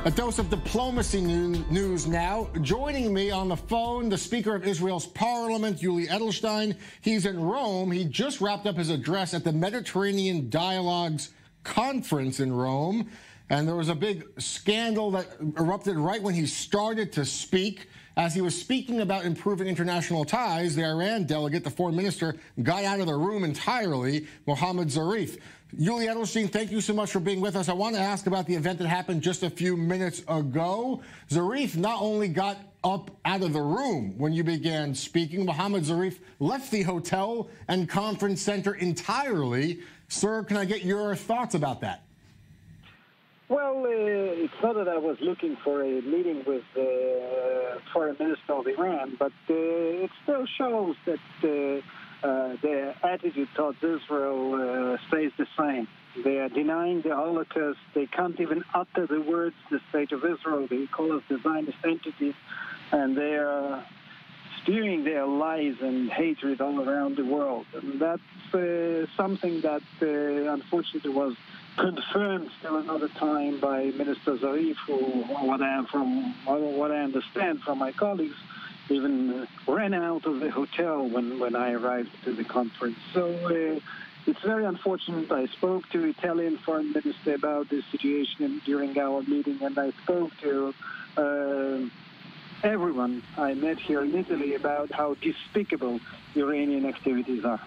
A dose of diplomacy news now. Joining me on the phone, the Speaker of Israel's Parliament, Yuli Edelstein. He's in Rome. He just wrapped up his address at the Mediterranean Dialogues Conference in Rome. And there was a big scandal that erupted right when he started to speak. As he was speaking about improving international ties, the Iran delegate, the foreign minister, got out of the room entirely, Mohammad Zarif. Yuli Edelstein, thank you so much for being with us. I want to ask about the event that happened just a few minutes ago. Zarif not only got up out of the room when you began speaking, Mohammad Zarif left the hotel and conference center entirely. Sir, can I get your thoughts about that? Well, it's not that I was looking for a meeting with the foreign minister of Iran, but it still shows that their attitude towards Israel stays the same. They are denying the Holocaust. They can't even utter the words, the state of Israel. They call us the Zionist entity, and they are spewing their lies and hatred all around the world. And that's something that unfortunately was confirmed still another time by Minister Zarif, who, what I understand from my colleagues, even ran out of the hotel when I arrived to the conference. So it's very unfortunate. I spoke to Italian foreign minister about this situation during our meeting, and I spoke to everyone I met here in Italy about how despicable Iranian activities are.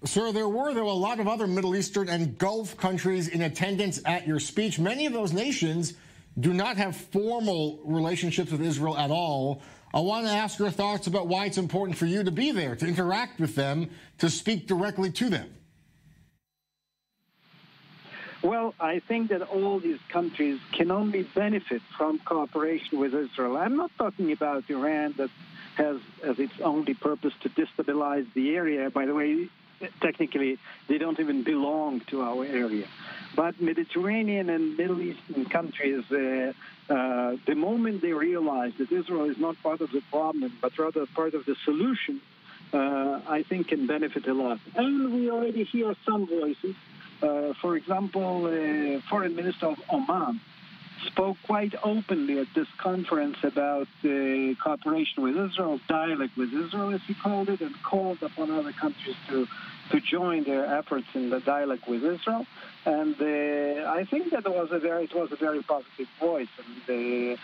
Sir, there were, though, a lot of other Middle Eastern and Gulf countries in attendance at your speech. Many of those nations do not have formal relationships with Israel at all. I want to ask your thoughts about why it's important for you to be there, to interact with them, to speak directly to them. Well, I think that all these countries can only benefit from cooperation with Israel. I'm not talking about Iran that has as its only purpose to destabilize the area. By the way, technically, they don't even belong to our area. But Mediterranean and Middle Eastern countries, the moment they realize that Israel is not part of the problem, but rather part of the solution, I think can benefit a lot. And we already hear some voices. For example, Foreign Minister of Oman spoke quite openly at this conference about cooperation with Israel, dialogue with Israel, as he called it, and called upon other countries to join their efforts in the dialogue with Israel. And I think that it was a very positive voice. And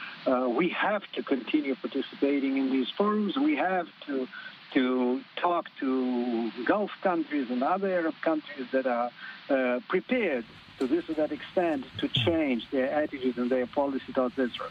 we have to continue participating in these forums. We have to talk to Gulf countries and other Arab countries that are prepared to this or that extent to change their attitude and their policy towards Israel.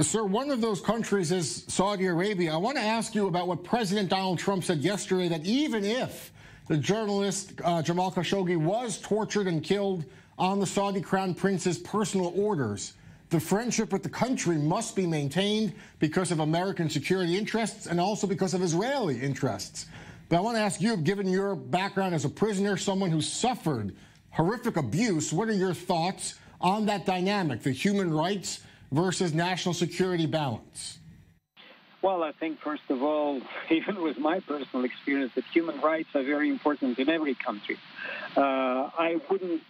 Sir, one of those countries is Saudi Arabia. I want to ask you about what President Donald Trump said yesterday, that even if the journalist Jamal Khashoggi was tortured and killed on the Saudi Crown Prince's personal orders, the friendship with the country must be maintained because of American security interests and also because of Israeli interests. But I want to ask you, given your background as a prisoner, someone who suffered horrific abuse, what are your thoughts on that dynamic, the human rights versus national security balance? Well, I think, first of all, even with my personal experience, that human rights are very important in every country. I wouldn't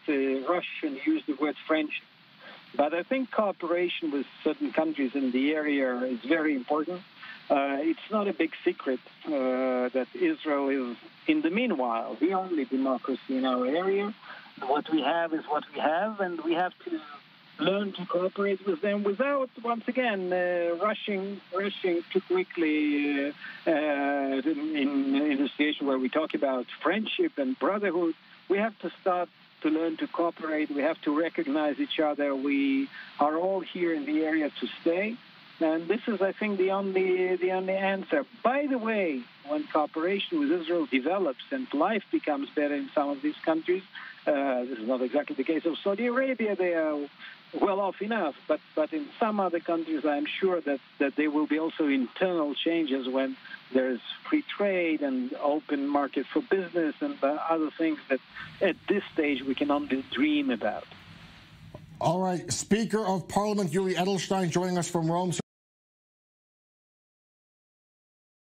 rush and use the word friendship, but I think cooperation with certain countries in the area is very important. It's not a big secret that Israel is, in the meanwhile, the only democracy in our area. What we have is what we have, and we have to learn to cooperate with them without, once again, rushing too quickly in a situation where we talk about friendship and brotherhood. We have to start to learn to cooperate. We have to recognize each other. We are all here in the area to stay. And this is, I think, the only answer. By the way, when cooperation with Israel develops and life becomes better in some of these countries, this is not exactly the case of Saudi Arabia. They are well off enough. But in some other countries, I'm sure that there will be also internal changes when there's free trade and open market for business and other things that at this stage we can only dream about. All right. Speaker of Parliament Yuli Edelstein joining us from Rome.